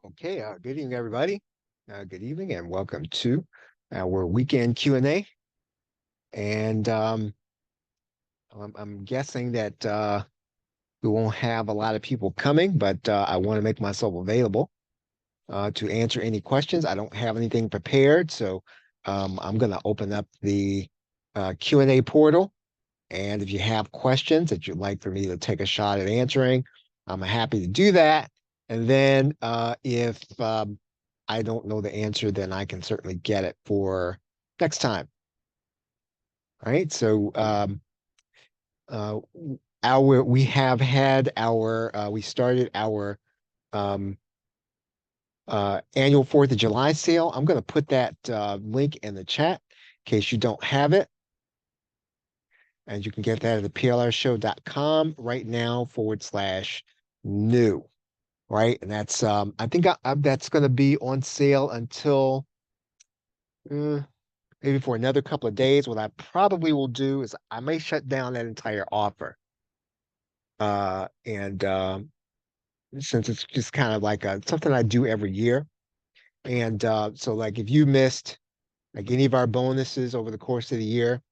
Okay, good evening, everybody. Good evening, and welcome to our weekend Q&A. And I'm guessing that we won't have a lot of people coming, but I want to make myself available to answer any questions. I don't have anything prepared, so I'm going to open up the Q&A portal. And if you have questions that you'd like for me to take a shot at answering, I'm happy to do that. And then if I don't know the answer, then I can certainly get it for next time. All right. So uh, we have had our we started our um, annual 4th of July sale. I'm going to put that link in the chat in case you don't have it. And you can get that at the plrshow.com right now /new. Right. And that's I think that's going to be on sale until maybe for another couple of days. What I probably will do is I may shut down that entire offer. And since it's just kind of like something I do every year. And so like if you missed like any of our bonuses over the course of the year,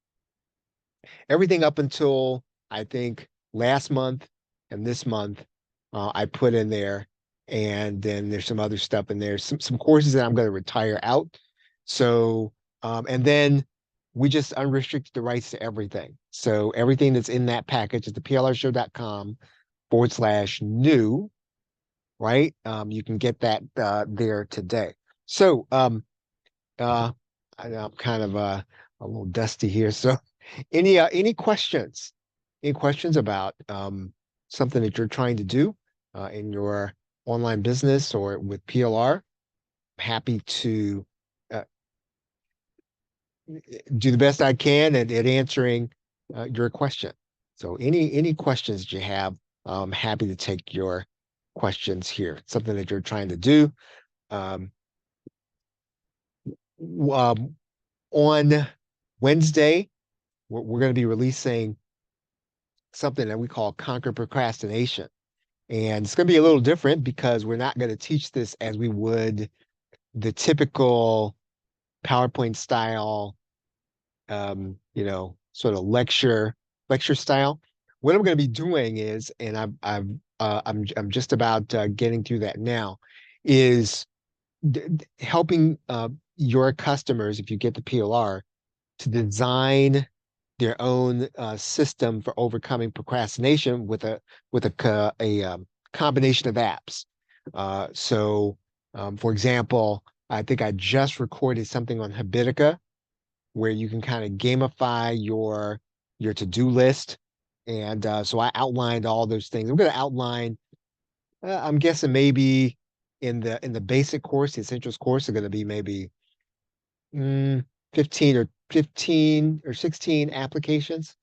everything up until I think last month and this month, I put in there. And then there's some other stuff in there, some courses that I'm going to retire out. So, and then we just unrestricted the rights to everything. So everything that's in that package at the plrshow.com /new, right? You can get that there today. So I'm kind of a little dusty here. So any questions? Any questions about something that you're trying to do in your online business or with PLR? Happy to do the best I can at answering your question. So any questions that you have, I'm happy to take your questions here. Something that you're trying to do. Um, on Wednesday, we're going to be releasing something that we call Conquer Procrastination. And it's going to be a little different because we're not going to teach this as we would the typical PowerPoint style, sort of lecture style. What I'm going to be doing is, and I'm just about getting through that now, is helping your customers, if you get the PLR, to design their own system for overcoming procrastination with a combination of apps. For example, I think I just recorded something on Habitica where you can kind of gamify your to-do list. And so I outlined all those things. I'm going to outline, I'm guessing maybe in the basic course, the essentials course, are going to be maybe 15 or 16 applications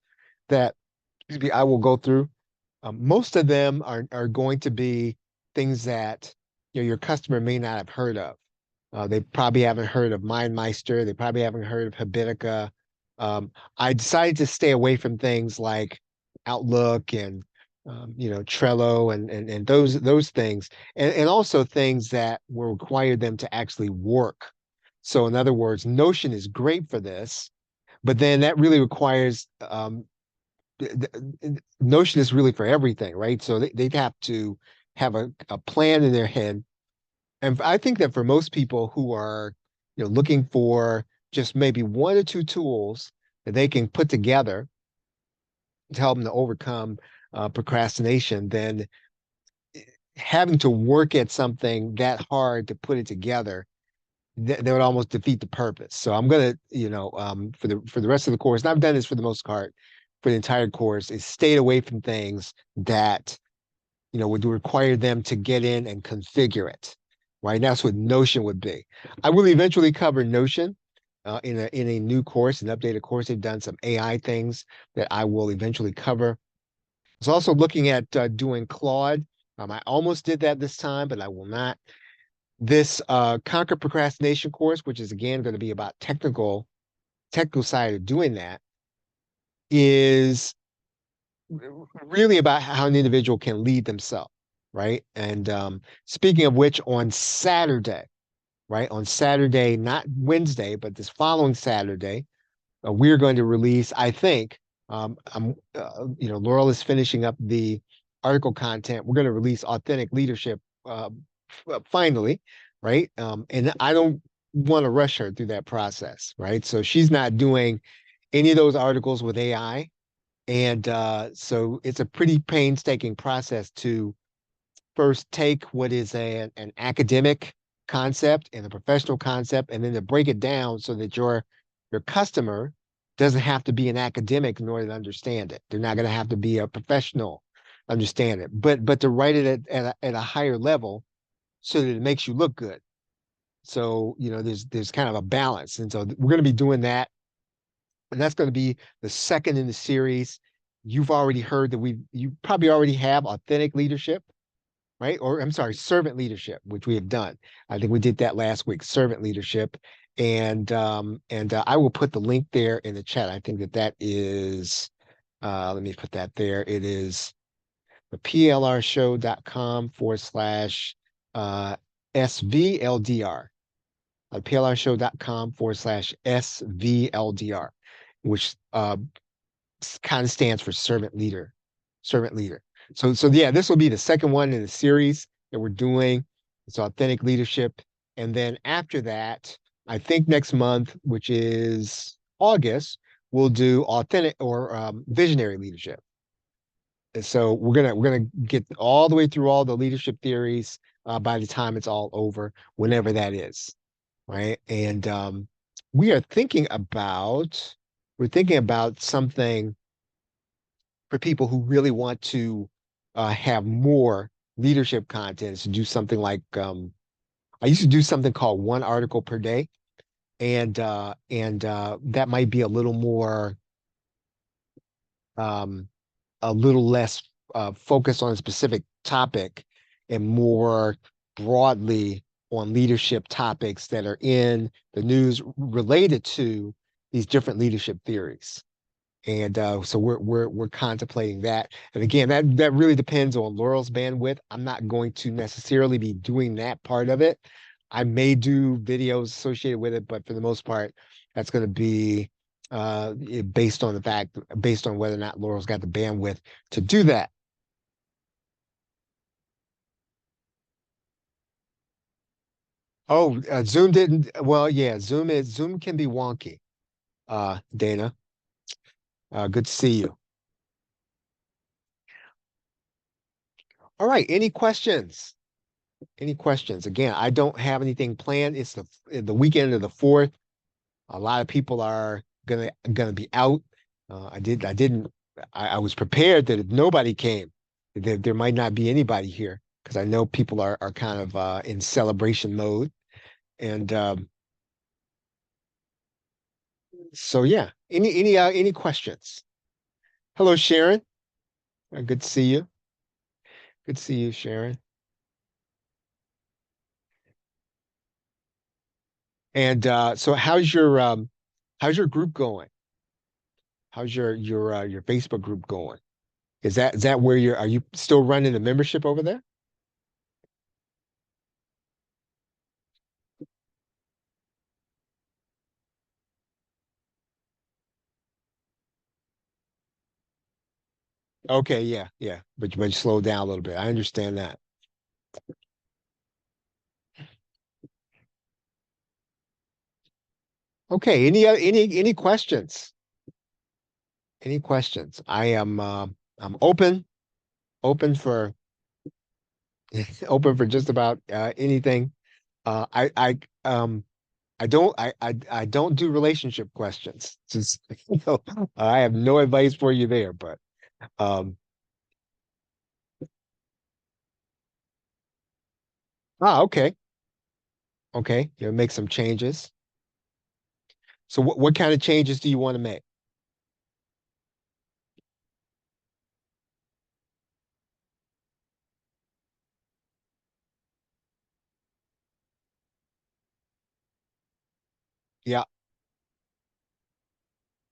that I will go through. Most of them are going to be things that your customer may not have heard of. They probably haven't heard of MindMeister. They probably haven't heard of Habitica. I decided to stay away from things like Outlook and Trello and those things, and also things that will require them to actually work. So in other words, Notion is great for this, but then that really requires Notion is really for everything, right? So they'd have to have a plan in their head. And I think that for most people who are, looking for just maybe one or two tools that they can put together to help them to overcome procrastination, then having to work at something that hard to put it together, that would almost defeat the purpose. So I'm gonna, for the rest of the course, and I've done this for the most part, for the entire course, is stayed away from things that would require them to get in and configure it. Right. That's what Notion would be. I will eventually cover Notion in a new course, an updated course. They've done some AI things that I will eventually cover. I was also looking at doing Claude. I almost did that this time, but I will not. This Conquer Procrastination course, which is again going to be about technical side of doing that, is really about how an individual can lead themselves, right? And speaking of which, on Saturday, right? On Saturday, not Wednesday, but this following Saturday, we're going to release, I think, Laurel is finishing up the article content. We're going to release Authentic Leadership finally, right? And I don't want to rush her through that process, right? So she's not doing any of those articles with AI. And so it's a pretty painstaking process to first take what is an academic concept and a professional concept, and then to break it down so that your customer doesn't have to be an academic in order to understand it. They're not going to have to be a professional to understand it, but to write it at a higher level so that it makes you look good. So, there's kind of a balance. And so we're going to be doing that. And that's going to be the second in the series. You've already heard that you probably already have authentic leadership, right? Or I'm sorry, servant leadership, which we have done. I think we did that last week, servant leadership. And I will put the link there in the chat. I think that is, let me put that there. It is the plrshow.com/ SVLDR. plrshow.com/ SVLDR, which kind of stands for servant leader. So yeah, this will be the second one in the series that we're doing. It's authentic leadership. And then after that, I think next month, which is August, we'll do authentic or visionary leadership. And so we're gonna get all the way through all the leadership theories by the time it's all over, whenever that is, right? And we are thinking about something for people who really want to have more leadership content, to do something like I used to do something called one article per day, and that might be um, a little less focused on a specific topic and more broadly on leadership topics that are in the news related to these different leadership theories. And so we're contemplating that. And again, that really depends on Laurel's bandwidth. I'm not going to necessarily be doing that part of it. I may do videos associated with it, but for the most part, that's going to be based on whether or not Laurel's got the bandwidth to do that. Oh, Zoom didn't. Well, yeah, Zoom can be wonky. Dana, good to see you. All right, any questions? Any questions? Again, I don't have anything planned. It's the weekend of the 4th. A lot of people are gonna be out. I was prepared that if nobody came, there might not be anybody here, because I know people are kind of in celebration mode. And so yeah. Any questions? Hello, Sharon. Good to see you. Good to see you, Sharon. And so how's your group going? How's your Facebook group going? Is that where are you still running a membership over there? Okay, yeah, yeah. But you slow down a little bit. I understand that. Okay, any questions? Any questions? I'm open for open for just about anything. I don't do relationship questions. Just, I have no advice for you there, but um okay. Okay, you'll make some changes. So what kind of changes do you want to make? Yeah.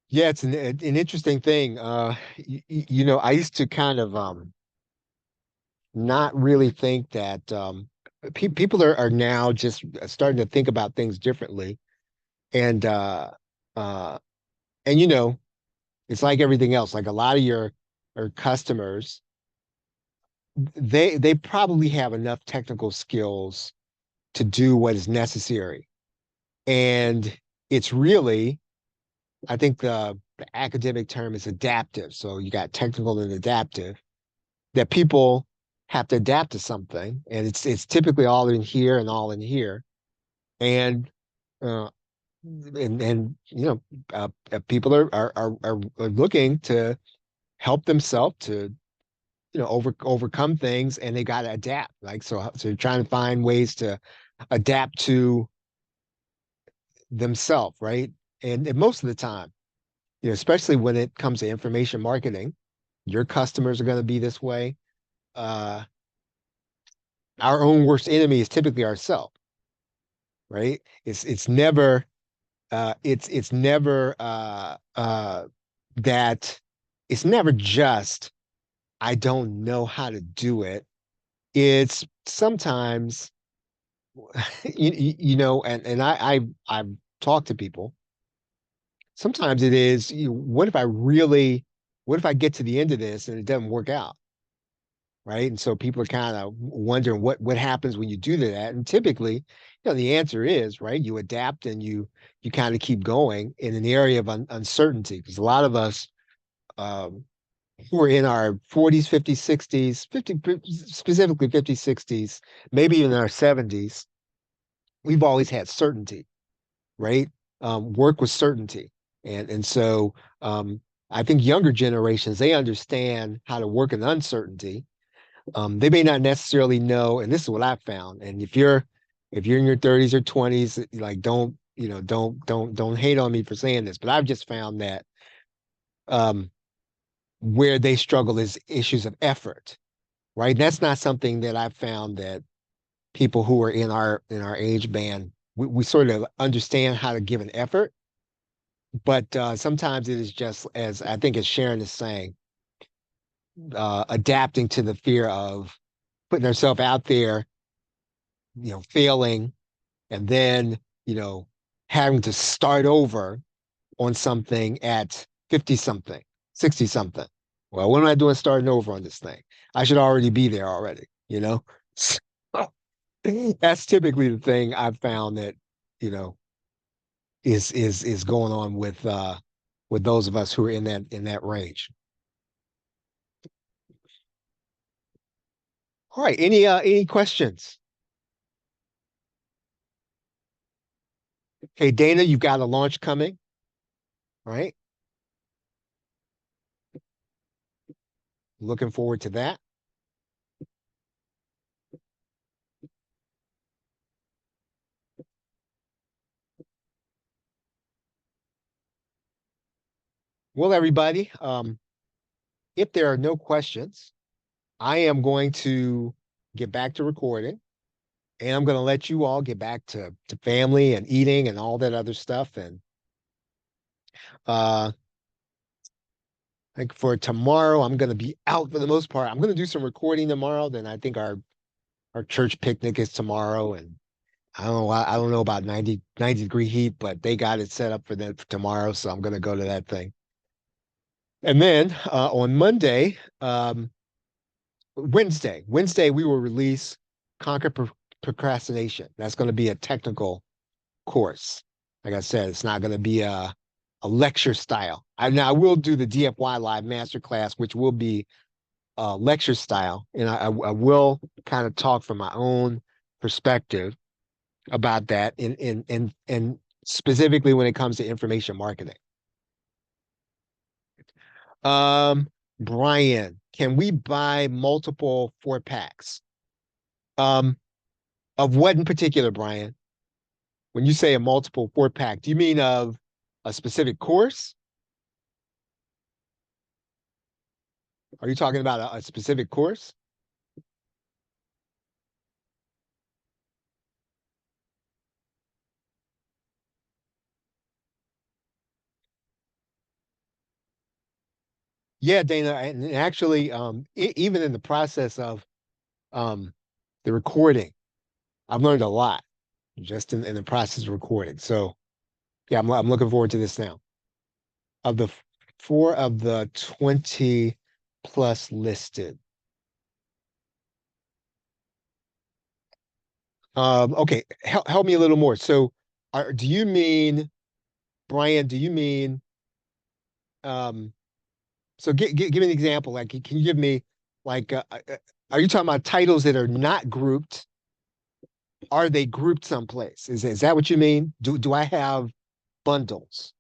Yeah, it's an interesting thing. I used to kind of not really think that people are now just starting to think about things differently. And uh and it's like everything else. Like a lot of your customers, they probably have enough technical skills to do what is necessary. And it's really, I think the academic term is adaptive. So you got technical and adaptive, that people have to adapt to something, and it's typically all in here and all in here, and uh, people are looking to help themselves to overcome things, and they got to adapt. Like so, you're trying to find ways to adapt to themselves, right? And most of the time, especially when it comes to information marketing, your customers are going to be this way. Uh, our own worst enemy is typically ourselves, right? It's never it's never that it's never just I don't know how to do it. It's sometimes and I've talked to people. Sometimes it is, what if I get to the end of this and it doesn't work out? Right. And so people are kind of wondering what happens when you do that. And typically, the answer is, right, you adapt and you kind of keep going in an area of uncertainty. Because a lot of us um, who are in our 40s, 50s, 60s, 50, specifically 50s, 60s, maybe even our 70s, we've always had certainty, right? Work with certainty. And so I think younger generations, they understand how to work in uncertainty. They may not necessarily know, and this is what I've found. And if you're in your 30s or 20s, like don't hate on me for saying this, but I've just found that um, where they struggle is issues of effort, right? That's not something that I've found that people who are in our age band, we sort of understand how to give an effort, but sometimes it is just as I think as Sharon is saying, adapting to the fear of putting herself out there, failing, and then, you know, having to start over on something at 50 something, 60 something. Well, what am I doing starting over on this thing? I should already be there already, you know? That's typically the thing I've found that, you know, is going on with those of us who are in that range. All right, any questions? Okay, Dana, you've got a launch coming, right? Looking forward to that. Well, everybody, if there are no questions, I am going to get back to recording, and I'm going to let you all get back to family and eating and all that other stuff. And uh, like for tomorrow, I'm going to be out for the most part. I'm going to do some recording tomorrow. Then I think our church picnic is tomorrow, and I don't know about 90-degree heat, but they got it set up for them for tomorrow, so I'm going to go to that thing. And then on Monday, Wednesday, we will release Conquer Procrastination. That's going to be a technical course. Like I said, it's not going to be a lecture style. Now I will do the DFY Live Masterclass, which will be lecture style, and I will kind of talk from my own perspective about that, and specifically when it comes to information marketing. Um, Brian, can we buy multiple 4 packs? Um, of what in particular, Brian? When you say a multiple 4 pack, do you mean of a specific course? Are you talking about a specific course? Yeah, Dana, and actually, even in the process of Um, the recording. I've learned a lot just in the process of recording. So yeah, I'm looking forward to this now. Of the four of the 20 plus listed. Okay, help me a little more. So, do you mean, Brian? Do you mean, um, so give me an example. Like, can you give me, like, are you talking about titles that are not grouped? Are they grouped someplace? Is that what you mean? Do I have bundles?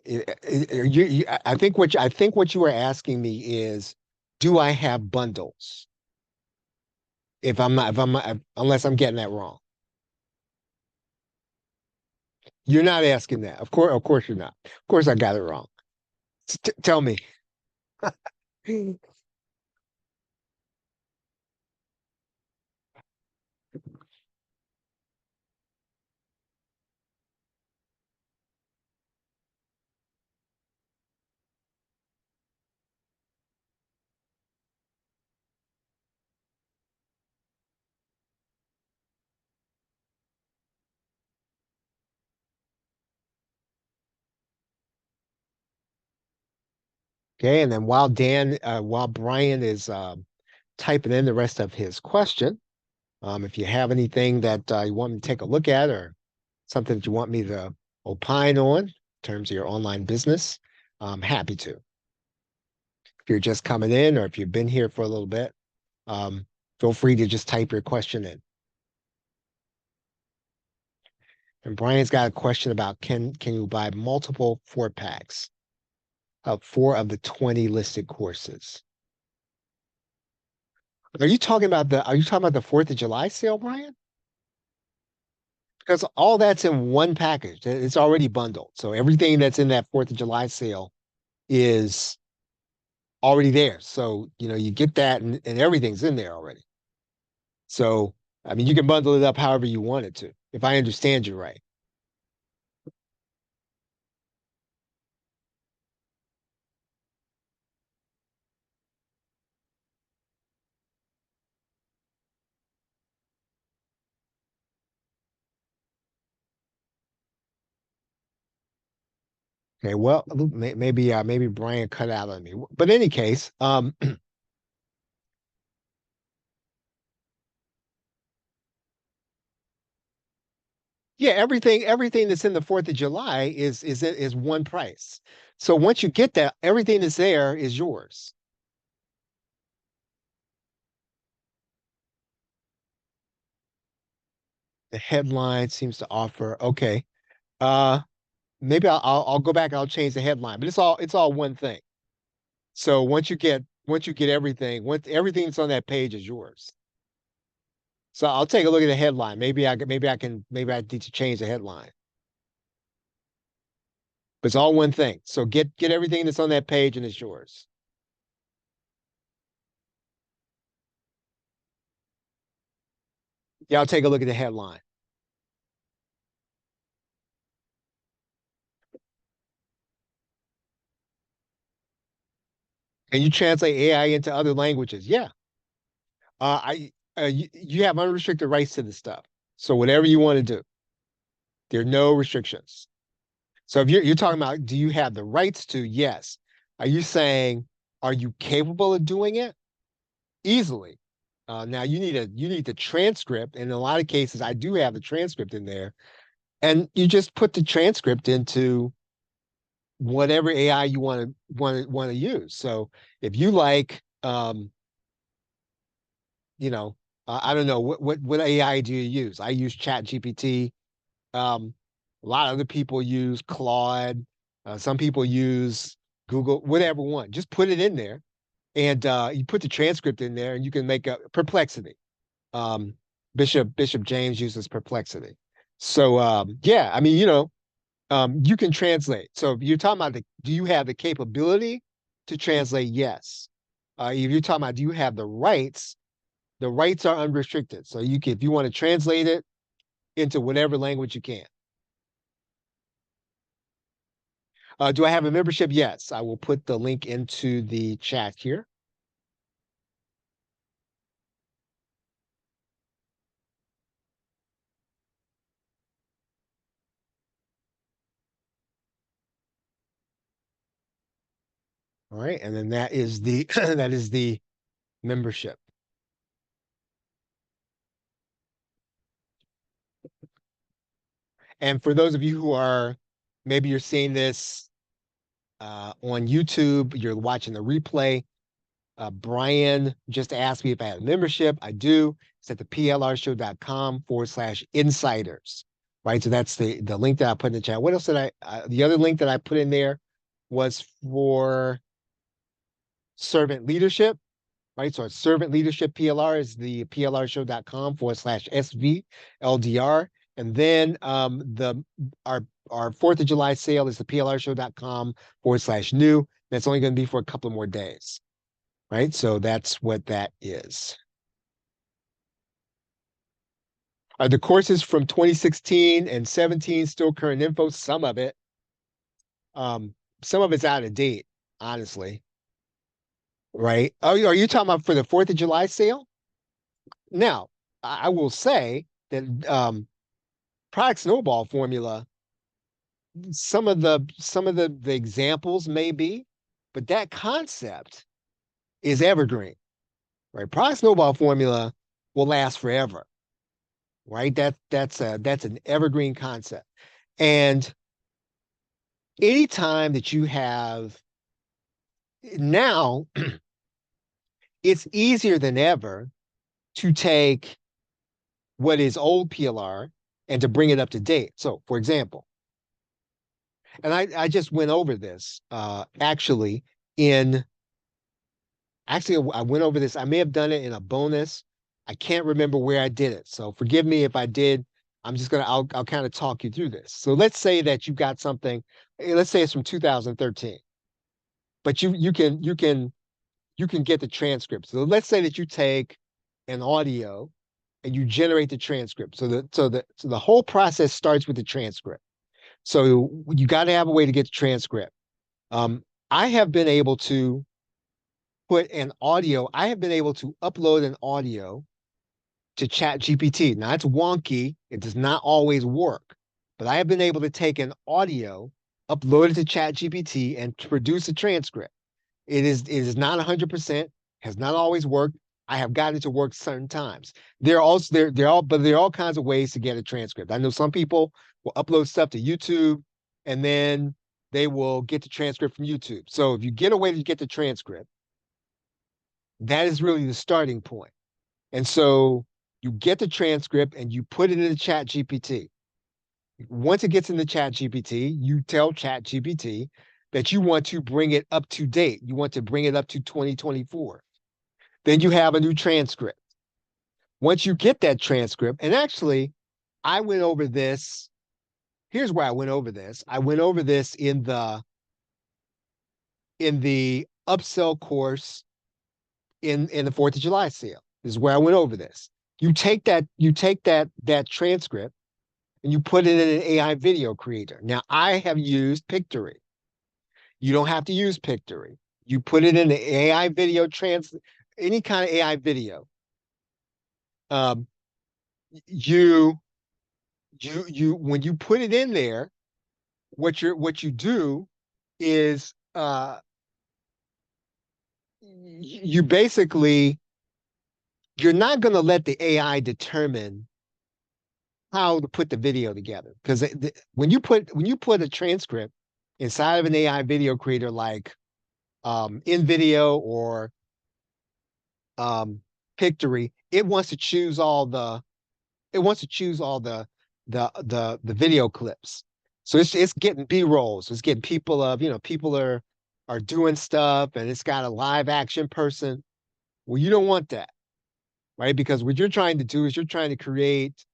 I think what you are asking me is, do I have bundles? If I'm not, unless I'm getting that wrong. You're not asking that. Of course you're not. Of course I got it wrong. Tell me. Okay, and then while Brian is typing in the rest of his question, if you have anything that you want me to take a look at or something that you want me to opine on in terms of your online business, I'm happy to. If you're just coming in or if you've been here for a little bit, um, feel free to just type your question in. And Brian's got a question about can you buy multiple 4 packs of 4 of the 20 listed courses? Are you talking about the 4th of July sale, Brian? Because all that's in one package. It's already bundled. So everything that's in that 4th of July sale is already there. So, you get that and everything's in there already. So, I mean, you can bundle it up however you want it to, if I understand you right. Okay, well, maybe Brian cut out on me. But in any case, yeah, everything that's in the 4th of July is one price. So once you get that, everything that's there is yours. The headline seems to offer, okay. Uh maybe I'll go back and I'll change the headline, but it's all one thing. So once you get everything, once everything that's on that page is yours. So I'll take a look at the headline. Maybe I need to change the headline. But it's all one thing. So get everything that's on that page and it's yours. Yeah, I'll take a look at the headline. Can you translate AI into other languages? Yeah. You have unrestricted rights to this stuff. So whatever you want to do, there are no restrictions. So if you're talking about, do you have the rights to? Yes. Are you saying, are you capable of doing it? Easily. Now you need the transcript, and in a lot of cases, I do have the transcript in there, and you just put the transcript into whatever AI you want to use. So if you like, I don't know what AI do you use? I use Chat GPT. A lot of other people use Claude. Some people use Google, whatever one. Just put it in there, and you put the transcript in there, and you can make a Perplexity. Um, Bishop James uses Perplexity. So yeah, I mean, you can translate. So if you're talking about do you have the capability to translate? Yes. If you're talking about do you have the rights? The rights are unrestricted. So if you want to translate it into whatever language you can. Do I have a membership? Yes. I will put the link into the chat here. All right, and then that is the that is the membership. And for those of you who are, maybe you're seeing this on YouTube, you're watching the replay. Brian just asked me if I had a membership. I do. It's at the plrshow.com/insiders. Right. So that's the link that I put in the chat. What else did the other link that I put in there was for servant leadership. Right. So it's servant leadership PLR is the plrshow.com/SVLDR. And then our 4th of July sale is the plrshow.com/new. That's only going to be for a couple of more days. Right? So that's what that is. Are the courses from 2016 and 17 still current info? Some of it. Some of it's out of date, honestly. Right? Oh, are you talking about for the 4th of July sale? Now, I will say that product snowball formula, some of the examples may be, but that concept is evergreen. Right? Product snowball formula will last forever. Right? That's an evergreen concept. And anytime that you have now, it's easier than ever to take what is old PLR and to bring it up to date. So, for example, and I just went over this actually I went over this. I may have done it in a bonus. I can't remember where I did it. So forgive me if I did. I'll kind of talk you through this. So let's say that you've got something, let's say it's from 2013, but you can get the transcript. So let's say that you take an audio and you generate the transcript. So the whole process starts with the transcript. So you got to have a way to get the transcript. I have been able to I have been able to upload an audio to ChatGPT. Now it's wonky. It does not always work, but I have been able to take an audio, upload it to ChatGPT and produce a transcript. It is not 100%, has not always worked. I have gotten it to work certain times. There are all kinds of ways to get a transcript. I know some people will upload stuff to YouTube and then they will get the transcript from YouTube. So if you get a way to get the transcript, that is really the starting point. And so you get the transcript and you put it in the ChatGPT. Once it gets in the ChatGPT, you tell ChatGPT that you want to bring it up to date. You want to bring it up to 2024. Then you have a new transcript. Once you get that transcript, and actually, I went over this. Here's where I went over this. I went over this in the upsell course in the 4th of July sale. This is where I went over this. You take that transcript and you put it in an AI video creator. Now I have used Pictory. You don't have to use Pictory. You put it in the AI video any kind of AI video. When you put it in there, what you do is you basically, you're not going to let the AI determine how to put the video together, because when you put a transcript inside of an AI video creator like InVideo or Pictory, it wants to choose all the video clips. So it's getting B-rolls. So it's getting people are doing stuff and it's got a live action person. Well, you don't want that, right? Because what you're trying to do is you're trying to create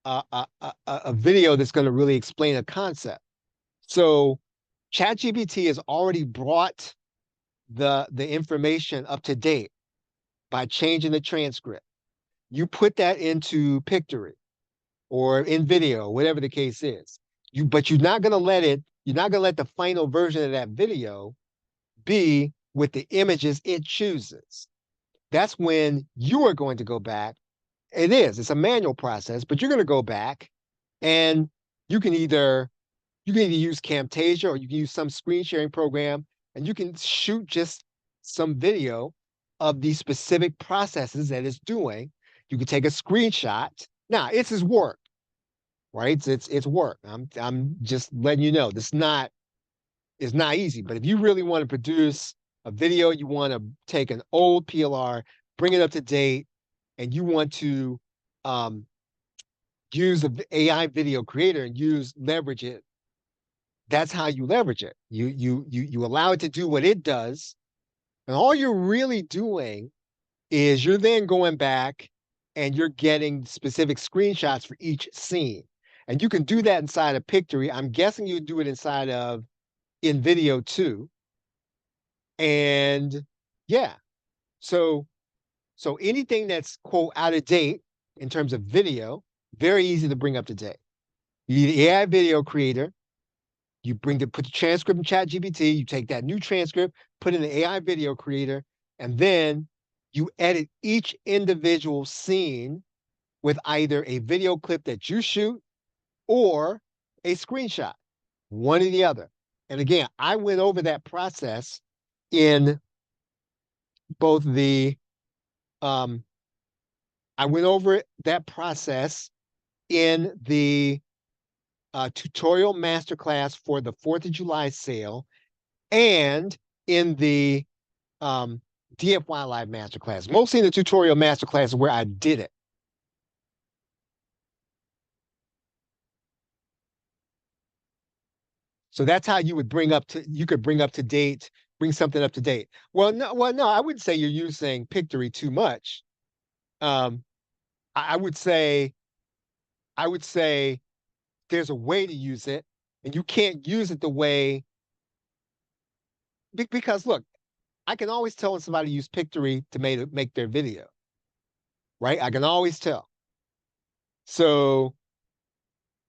a video that's going to really explain a concept. So ChatGPT has already brought the information up to date by changing the transcript. You put that into Pictory or InVideo, whatever the case is. But you're not going to let the final version of that video be with the images it chooses. That's when you are going to go back. It's a manual process, but you're going to go back and you can either use Camtasia or you can use some screen sharing program and you can shoot just some video of the specific processes that it's doing. You can take a screenshot. Now, it's his work, right? It's work. I'm just letting you know this not it's not easy. But if you really want to produce a video, you want to take an old PLR, bring it up to date, and you want to um, use the AI video creator and leverage it. That's how you leverage it. You allow it to do what it does, and all you're really doing is you're then going back and you're getting specific screenshots for each scene. And you can do that inside of Pictory. I'm guessing you do it inside of InVideo too. And yeah, so anything that's quote out of date in terms of video, very easy to bring up to date. You need an AI video creator. You put the transcript in ChatGPT. You take that new transcript, put in the AI video creator, and then you edit each individual scene with either a video clip that you shoot or a screenshot, one or the other. And again, I went over that process in both the I went over that process in the tutorial masterclass for the 4th of July sale and in the DFY Live masterclass. Mostly in the tutorial masterclass where I did it. So that's how you could bring up to date, bring something up to date. Well, no, I wouldn't say you're using Pictory too much. Um, I would say there's a way to use it, and you can't use it the way because look, I can always tell when somebody used Pictory to make their video, right? I can always tell. So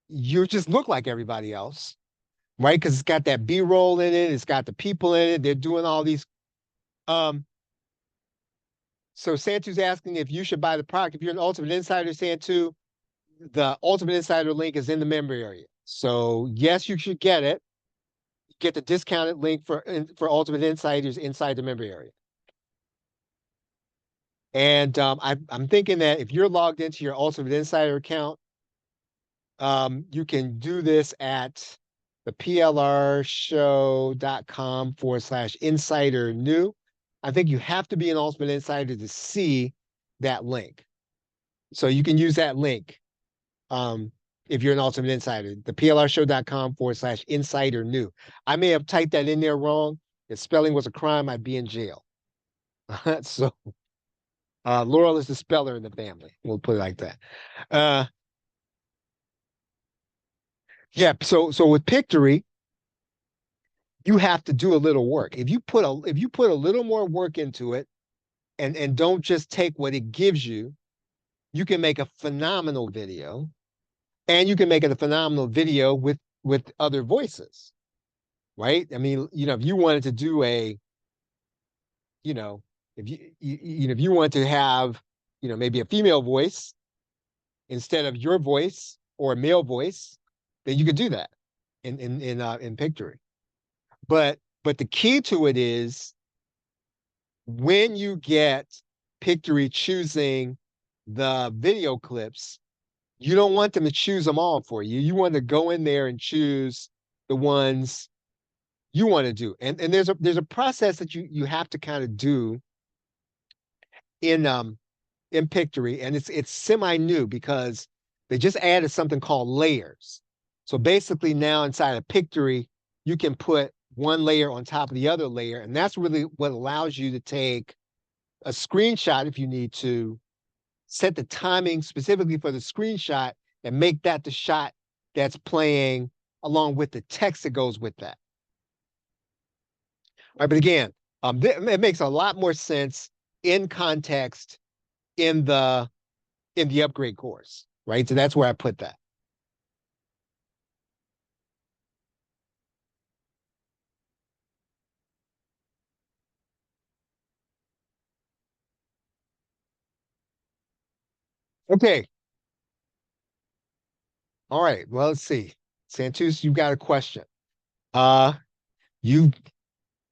you just look like everybody else, right? Because it's got that B-roll in it, it's got the people in it, they're doing all these. Um, so Santu's asking if you should buy the product. If you're an Ultimate Insider, Santu, the Ultimate Insider link is in the member area. So yes, you should get it. Get the discounted link for Ultimate Insiders inside the member area. And I'm thinking that if you're logged into your Ultimate Insider account, you can do this at the plrshow.com/insider new. I think you have to be an Ultimate Insider to see that link. So you can use that link if you're an Ultimate Insider, the plrshow.com/insider new. I may have typed that in there wrong. If spelling was a crime, I'd be in jail. So Laurel is the speller in the family. We'll put it like that. Yeah. So with Pictory, you have to do a little work. If you put a little more work into it, and don't just take what it gives you, you can make a phenomenal video, and you can make it a phenomenal video with other voices, right? I mean, if you wanted to do you know, if you want to have, maybe a female voice instead of your voice or a male voice, then you could do that in Pictory. But the key to it is when you get Pictory choosing the video clips, you don't want them to choose them all for you. You want to go in there and choose the ones you want to do. And there's a process that you have to kind of do in Pictory, and it's semi-new because they just added something called layers. So basically now inside of Pictory, you can put one layer on top of the other layer, and that's really what allows you to take a screenshot if you need to, set the timing specifically for the screenshot, and make that the shot that's playing along with the text that goes with that. All right, but again, it makes a lot more sense in context in the upgrade course, right? So that's where I put that. Okay. All right. Well, let's see. Santos, you got a question. Uh, you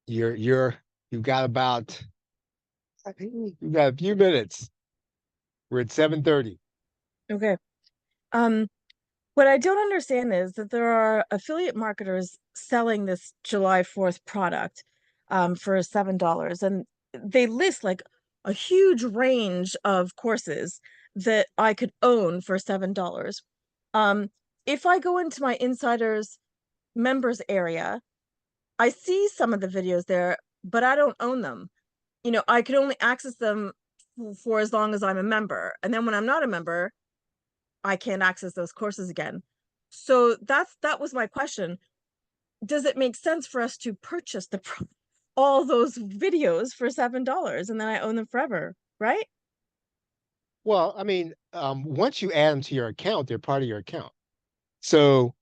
you've got about, I think you've got a few minutes. We're at 7:30. Okay. Um, what I don't understand is that there are affiliate marketers selling this July 4th product for $7, and they list like a huge range of courses that I could own for $7. Um, if I go into my insiders members area, I see some of the videos there, but I don't own them. I could only access them for as long as I'm a member. And then when I'm not a member, I can't access those courses again. So that was my question. Does it make sense for us to purchase all those videos for $7 and then I own them forever, right? Well, I mean, once you add them to your account, they're part of your account. So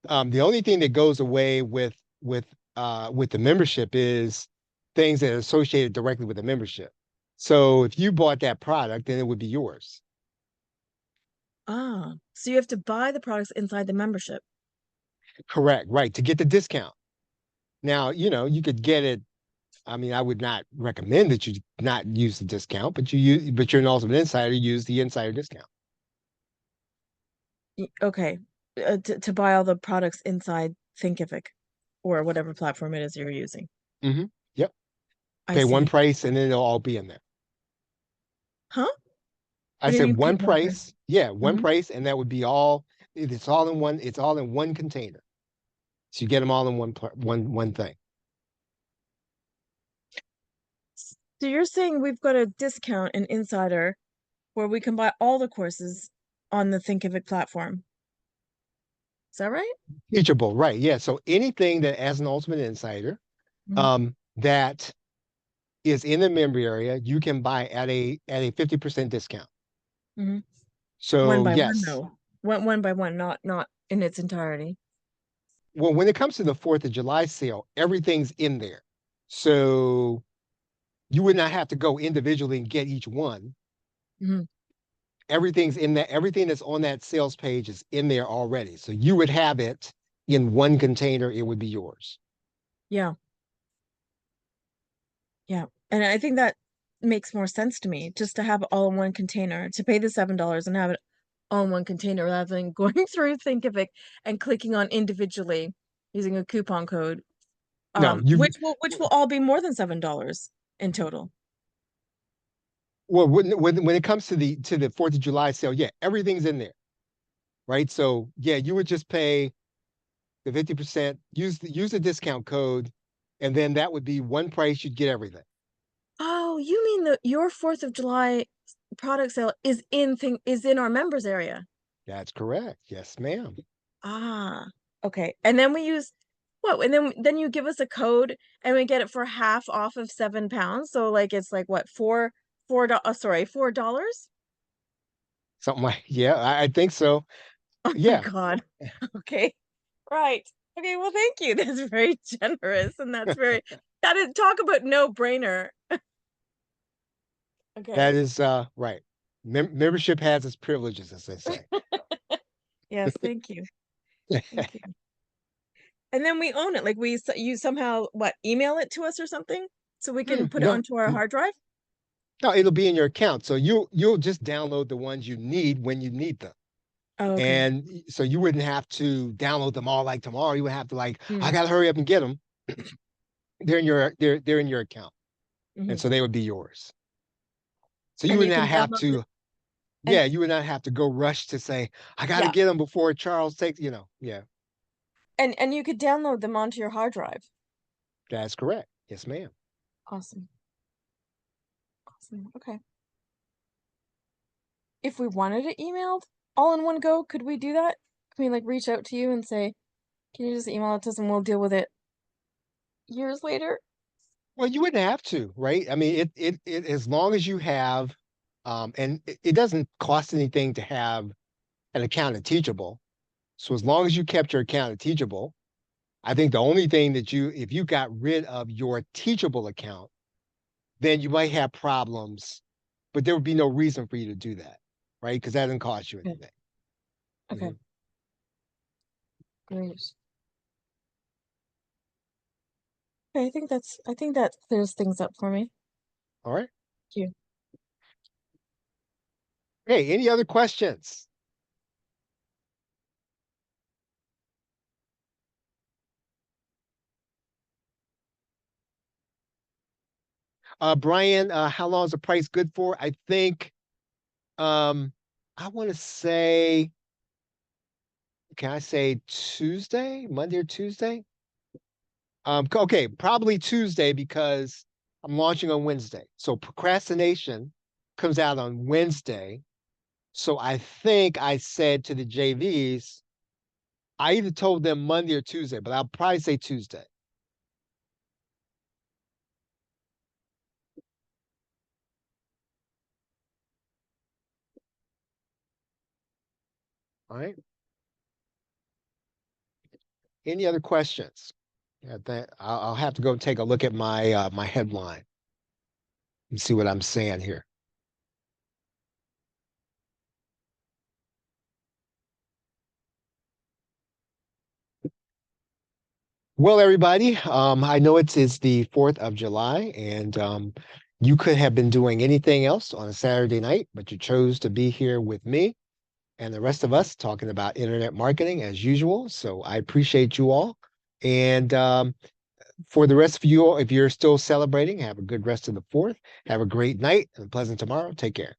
the only thing that goes away with the membership is things that are associated directly with the membership. So if you bought that product, then it would be yours. Ah, so you have to buy the products inside the membership. Correct, right, to get the discount. Now, you could get it. I mean, I would not recommend that you not use the discount, but you're an ultimate insider, use the insider discount. Okay, to buy all the products inside Thinkific or whatever platform it is you're using. Mm-hmm. Yep. I Pay one see. price and then it'll all be in there. Huh? I What do you said mean pay one one price? price. Yeah, one Hmm. price, and that would be all. It's all in one container. So you get them all in one thing. So you're saying we've got a discount in Insider where we can buy all the courses on the Thinkific platform. Is that right? Teachable, right? Yeah. So anything that, as an ultimate insider, Hmm. that is in the member area, you can buy at a 50% discount. Hmm. One So by one, yes. though. One by one, not in its entirety. Well, when it comes to the 4th of July sale, everything's in there. So you would not have to go individually and get each one. Hmm. Everything's in that, everything that's on that sales page is in there already. So you would have it in one container, it would be yours. Yeah, yeah. And I think that makes more sense to me, just to have it all in one container, to pay the $7 and have it all in one container rather than going through Thinkific and clicking on individually using a coupon code. No, you Which will all be more than $7 in total. well when it comes to the 4th of July sale, yeah, everything's in there, right? So yeah, you would just pay the 50%, use the discount code, and then that would be one price, you'd get everything. Oh, you mean your 4th of July product sale is in our members area. That's correct. Yes, ma'am. Ah, okay. And then we use what? And then you give us a code and we get it for half off of £7. So like it's like what, $4? Something like, yeah, I think so. Oh my Yeah, God. Okay. Right. Okay, well, thank you. That's very generous and that is talk about no brainer. Okay. that is right. Membership has its privileges, as they say. Yes, thank you. Thank you. And then we own it. Like you somehow what, email it to us or something so we can put it No, onto our hard drive? no, it'll be in your account. So you'll just download the ones you need when you need them. Oh, okay. And so you wouldn't have to download them all like tomorrow. You would have to like, I Mm. gotta hurry up and get them. They're in your account. And Hmm. so they would be yours. So you And would you not can have download it to, and yeah, you would not have to go rush to say, I gotta yeah, get them before Charles takes, yeah, and you could download them onto your hard drive. that's correct. Yes, ma'am. Awesome. Awesome. Okay. If we wanted it emailed all in one go, could we do that? Can we like reach out to you and say, can you just email it to us and we'll deal with it years later? Well, you wouldn't have to, right? I mean, it as long as you have, and it doesn't cost anything to have an account at Teachable. So as long as you kept your account at Teachable, I think the only thing if you got rid of your Teachable account, then you might have problems, but there would be no reason for you to do that, right? Because that doesn't cost you Yeah. anything. Okay. Mhm. Great. Okay, I think that clears things up for me. All right. Thank you. Hey, any other questions? Brian, how long is the price good for? I think um I want to say, can I say Tuesday, Monday or Tuesday? Okay, probably Tuesday because I'm launching on Wednesday. So procrastination comes out on Wednesday. So I think I said to the JVs, I either told them Monday or Tuesday, but I'll probably say Tuesday. All right. Any other questions? Yeah, I'll have to go take a look at my headline and see what I'm saying here. Well, everybody, I know it's the 4th of July, and you could have been doing anything else on a Saturday night, but you chose to be here with me and the rest of us talking about internet marketing as usual. So I appreciate you all. And for the rest of you, if you're still celebrating, have a good rest of the 4th. Have a great night and a pleasant tomorrow. Take care.